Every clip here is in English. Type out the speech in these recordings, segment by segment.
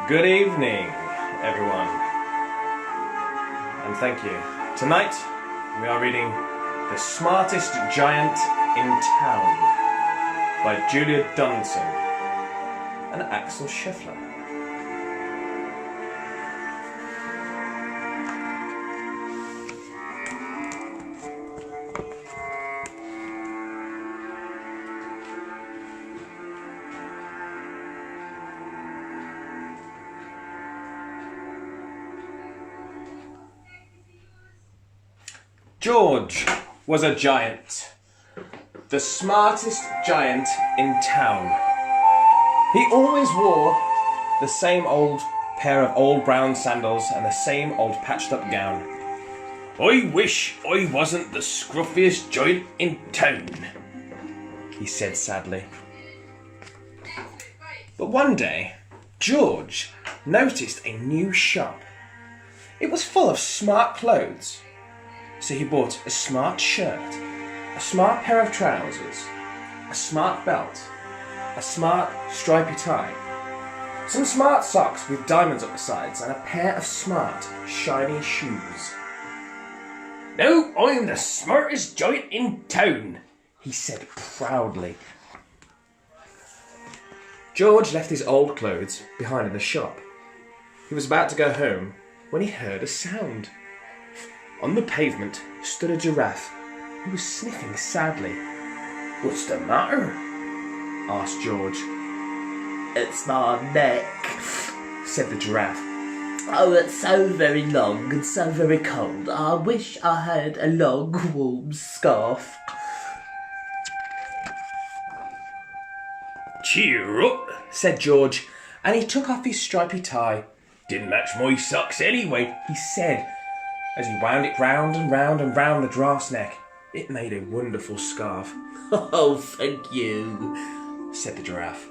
Good evening, everyone, and thank you. Tonight, we are reading The Smartest Giant in Town by Julia Donaldson and Axel Scheffler. George was a giant, the smartest giant in town. He always wore the same old pair of old brown sandals and the same old patched up gown. "I wish I wasn't the scruffiest giant in town," he said sadly. But one day, George noticed a new shop. It was full of smart clothes. So he bought a smart shirt, a smart pair of trousers, a smart belt, a smart stripy tie, some smart socks with diamonds up the sides, and a pair of smart, shiny shoes. "Now I'm the smartest giant in town," he said proudly. George left his old clothes behind in the shop. He was about to go home when he heard a sound. On the pavement stood a giraffe who was sniffing sadly. "What's the matter?" asked George. "It's my neck," said the giraffe. "Oh, it's so very long and so very cold. I wish I had a long, warm scarf." "Cheer up," said George, and he took off his stripy tie. "Didn't match my socks anyway," he said, as he wound it round and round and round the giraffe's neck. It made a wonderful scarf. "Oh, thank you," said the giraffe.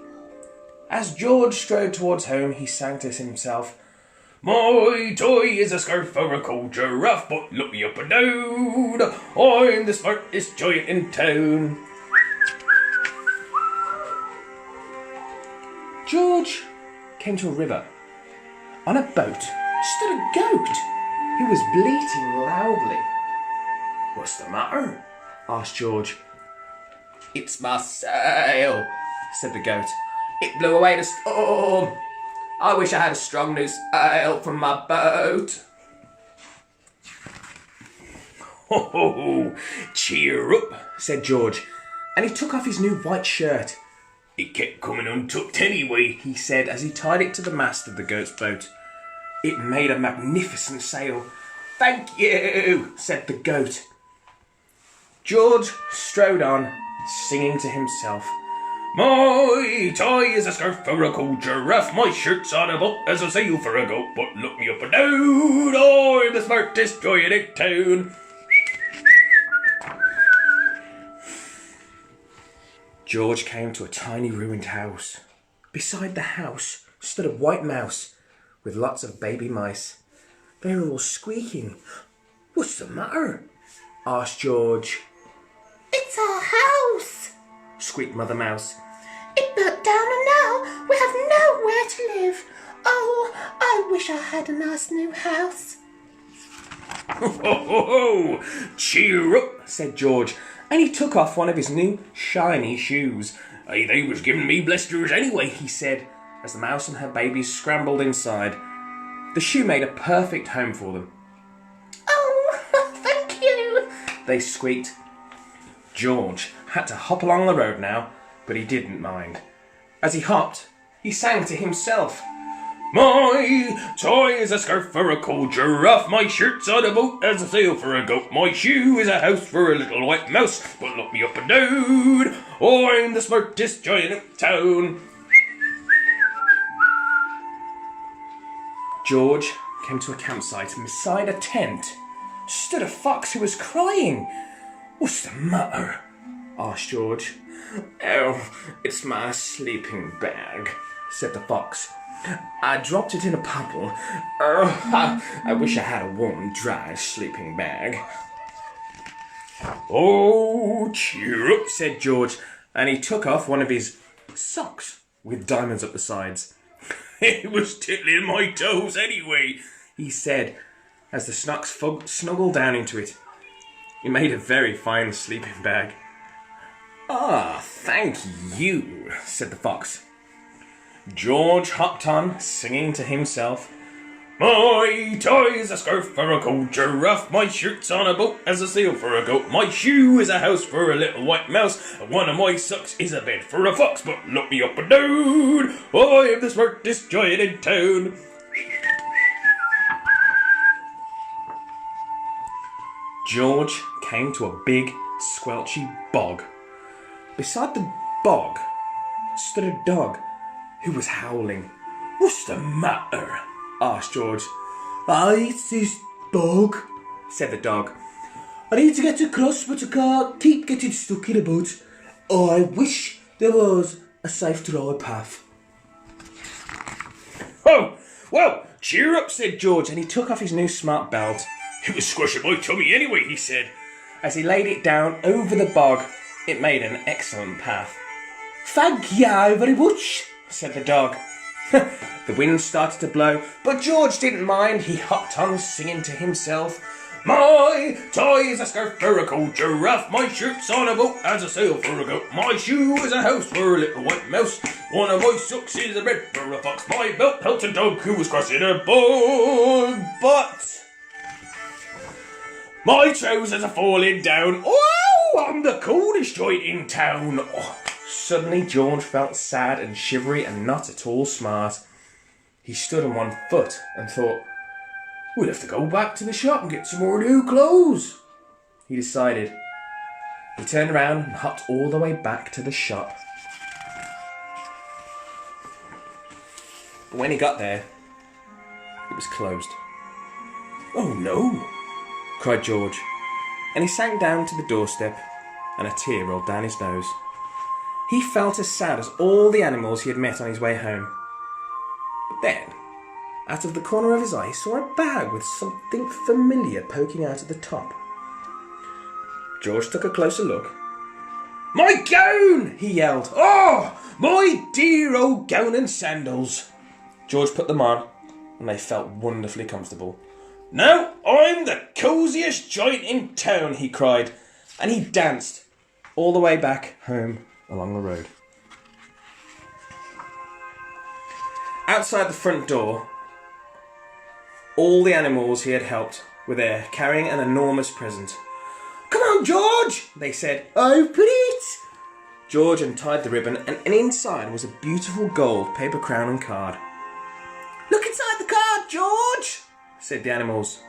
As George strode towards home, he sang to himself, "My toy is a scarf for a cold giraffe, but look me up and down, I'm the smartest giant in town." George came to a river. On a boat stood a goat who was bleating loudly. "What's the matter?" asked George. "It's my sail," said the goat. "It blew away the storm. I wish I had a strong new sail from my boat." "Ho, ho, ho, cheer up," said George, and he took off his new white shirt. "It kept coming untucked anyway," he said as he tied it to the mast of the goat's boat. It made a magnificent sail. "Thank you," said the goat. George strode on, singing to himself, "My tie is a scarf for a cold giraffe, my shirt's on a boat as a sail for a goat, but look me up and down, I'm the smartest giant in town." George came to a tiny ruined house. Beside the house stood a white mouse with lots of baby mice. They were all squeaking. "What's the matter?" asked George. "It's our house," squeaked Mother Mouse. "It burnt down and now we have nowhere to live. Oh, I wish I had a nice new house." "Ho, ho, ho, cheer up," said George, and he took off one of his new shiny shoes. "Hey, they was giving me blisters anyway," he said, as the mouse and her babies scrambled inside. The shoe made a perfect home for them. "Oh, thank you," they squeaked. George had to hop along the road now, but he didn't mind. As he hopped, he sang to himself, "My toy is a scarf for a cold giraffe, my shirt's on a boat as a sail for a goat, my shoe is a house for a little white mouse, but look me up and down, I'm the smartest giant in town." George came to a campsite, and beside a tent stood a fox who was crying. "What's the matter?" asked George. "Oh, it's my sleeping bag," said the fox. "I dropped it in a puddle. Oh, I wish I had a warm, dry sleeping bag." "Oh, cheer up," said George, and he took off one of his socks with diamonds up the sides. It was tickling my toes anyway, he said, as the Snooks snuggled down into it. It made a very fine sleeping bag. Ah, thank you, said the fox. George hopped on, singing to himself. My tie's a skirt for a coat, giraffe, my shirt's on a boat as a sail for a goat, my shoe is a house for a little white mouse, and one of my socks is a bed for a fox, but look me up and down, I am the smartest giant in town. George came to a big, squelchy bog. Beside the bog stood a dog who was howling. What's the matter? Asked George. It's this bog, said the dog. I need to get across, but I can't keep getting stuck in a boat. I wish there was a safe dry path. Oh, well, cheer up, said George, and he took off his new smart belt. It was squashing my tummy anyway, he said. As he laid it down over the bog, it made an excellent path. Thank you very much, said the dog. The wind started to blow, but George didn't mind. He hopped on, singing to himself. My tie is a skirt for a coat, giraffe, my shirt's on a boat as a sail for a goat, my shoe is a house for a little white mouse, one of my socks is a bed for a fox, my belt helps a dog who was crossing a bog, but my trousers are falling down. Oh, I'm the coolest joint in town. Oh. Suddenly George felt sad and shivery and not at all smart. He stood on one foot and thought, we'll have to go back to the shop and get some more new clothes. He decided. He turned around and hopped all the way back to the shop. But when he got there, it was closed. Oh no, cried George, and he sank down to the doorstep and a tear rolled down his nose. He felt as sad as all the animals he had met on his way home. But then, out of the corner of his eye, he saw a bag with something familiar poking out at the top. George took a closer look. My gown! He yelled. Oh, my dear old gown and sandals. George put them on, and they felt wonderfully comfortable. Now I'm the cosiest giant in town, he cried, and he danced all the way back home along the road. Outside the front door, all the animals he had helped were there, carrying an enormous present. Come on, George, they said. Open it! George untied the ribbon, and inside was a beautiful gold paper crown and card. Look inside the card, George, said the animals.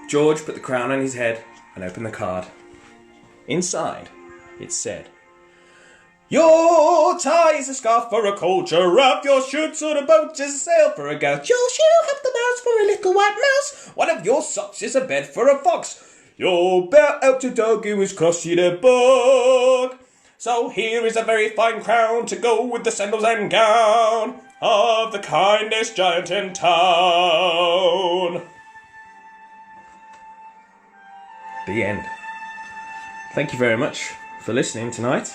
George put the crown on his head and opened the card. Inside, it said, your tie is a scarf for a coat, giraffe, your shirt's on a boat is a sail for a goat, your shoe helped the mouse for a little white mouse, one of your socks is a bed for a fox, your belt helped a dog who was crossing a bog. So here is a very fine crown to go with the sandals and gown of the kindest giant in town. The end. Thank you very much for listening tonight.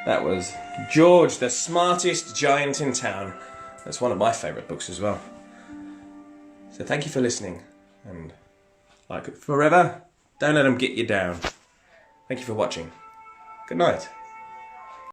That was George, the smartest giant in town. That's one of my favourite books as well. So thank you for listening, and like it forever, don't let them get you down. Thank you for watching. Good night.